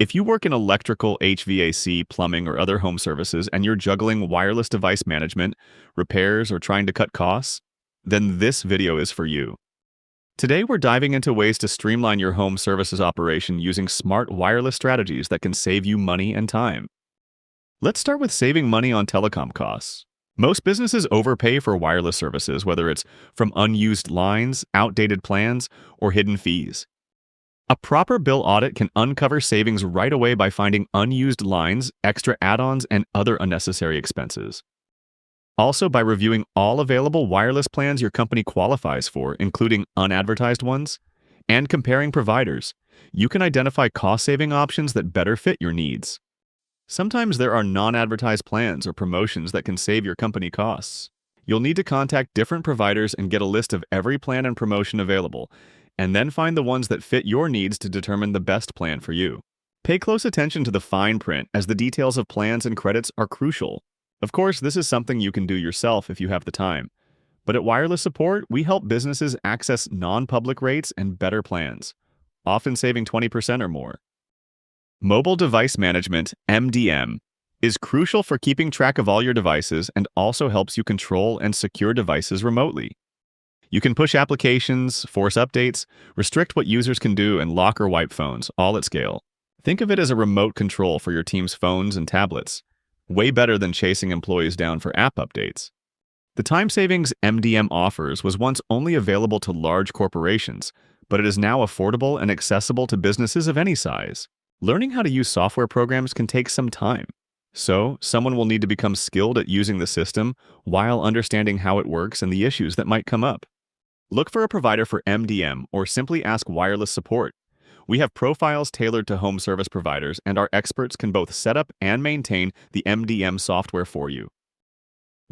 If you work in electrical, HVAC, plumbing, or other home services and you're juggling wireless device management, repairs, or trying to cut costs, then this video is for you. Today, we're diving into ways to streamline your home services operation using smart wireless strategies that can save you money and time. Let's start with saving money on telecom costs. Most businesses overpay for wireless services, whether it's from unused lines, outdated plans, or hidden fees. A proper bill audit can uncover savings right away by finding unused lines, extra add-ons, and other unnecessary expenses. Also, by reviewing all available wireless plans your company qualifies for, including unadvertised ones, and comparing providers, you can identify cost-saving options that better fit your needs. Sometimes there are non-advertised plans or promotions that can save your company costs. You'll need to contact different providers and get a list of every plan and promotion available, and then find the ones that fit your needs to determine the best plan for you. Pay close attention to the fine print, as the details of plans and credits are crucial. Of course, this is something you can do yourself if you have the time. But at Wireless Support, we help businesses access non-public rates and better plans, often saving 20% or more. Mobile Device Management, MDM, is crucial for keeping track of all your devices and also helps you control and secure devices remotely. You can push applications, force updates, restrict what users can do, and lock or wipe phones, all at scale. Think of it as a remote control for your team's phones and tablets. Way better than chasing employees down for app updates. The time savings MDM offers was once only available to large corporations, but it is now affordable and accessible to businesses of any size. Learning how to use software programs can take some time. So, someone will need to become skilled at using the system while understanding how it works and the issues that might come up. Look for a provider for MDM or simply ask Wireless Support. We have profiles tailored to home service providers, and our experts can both set up and maintain the MDM software for you.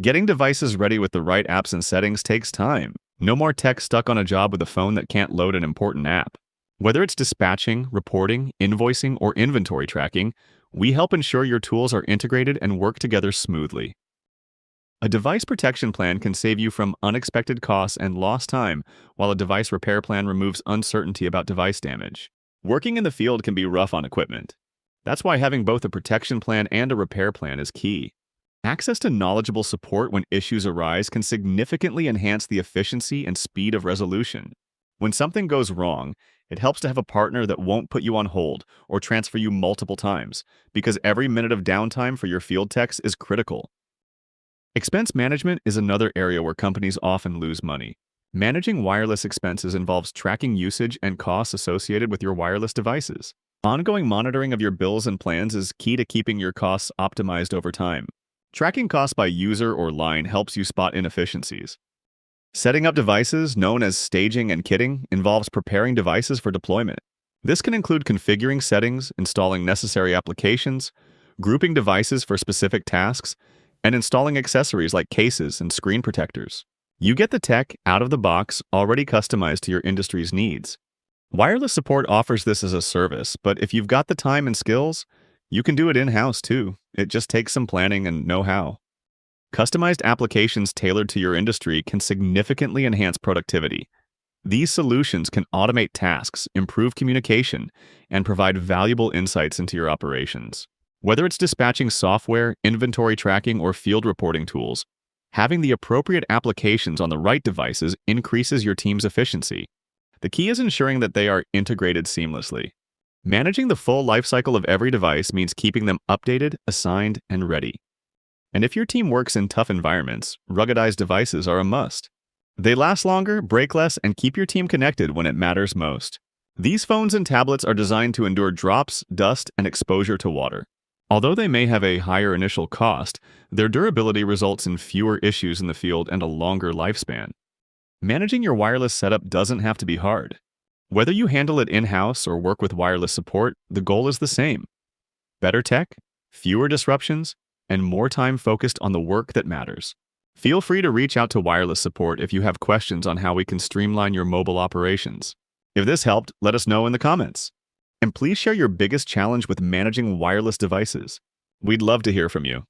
Getting devices ready with the right apps and settings takes time. No more tech stuck on a job with a phone that can't load an important app. Whether it's dispatching, reporting, invoicing, or inventory tracking, we help ensure your tools are integrated and work together smoothly. A device protection plan can save you from unexpected costs and lost time, while a device repair plan removes uncertainty about device damage. Working in the field can be rough on equipment. That's why having both a protection plan and a repair plan is key. Access to knowledgeable support when issues arise can significantly enhance the efficiency and speed of resolution. When something goes wrong, it helps to have a partner that won't put you on hold or transfer you multiple times, because every minute of downtime for your field techs is critical. Expense management is another area where companies often lose money. Managing wireless expenses involves tracking usage and costs associated with your wireless devices. Ongoing monitoring of your bills and plans is key to keeping your costs optimized over time. Tracking costs by user or line helps you spot inefficiencies. Setting up devices, known as staging and kitting, involves preparing devices for deployment. This can include configuring settings, installing necessary applications, grouping devices for specific tasks, and installing accessories like cases and screen protectors. You get the tech out of the box, already customized to your industry's needs. Wireless Support offers this as a service, but if you've got the time and skills, you can do it in-house too. It just takes some planning and know-how. Customized applications tailored to your industry can significantly enhance productivity. These solutions can automate tasks, improve communication, and provide valuable insights into your operations. Whether it's dispatching software, inventory tracking, or field reporting tools, having the appropriate applications on the right devices increases your team's efficiency. The key is ensuring that they are integrated seamlessly. Managing the full lifecycle of every device means keeping them updated, assigned, and ready. And if your team works in tough environments, ruggedized devices are a must. They last longer, break less, and keep your team connected when it matters most. These phones and tablets are designed to endure drops, dust, and exposure to water. Although they may have a higher initial cost, their durability results in fewer issues in the field and a longer lifespan. Managing your wireless setup doesn't have to be hard. Whether you handle it in-house or work with Wireless Support, the goal is the same. Better tech, fewer disruptions, and more time focused on the work that matters. Feel free to reach out to Wireless Support if you have questions on how we can streamline your mobile operations. If this helped, let us know in the comments. And please share your biggest challenge with managing wireless devices. We'd love to hear from you.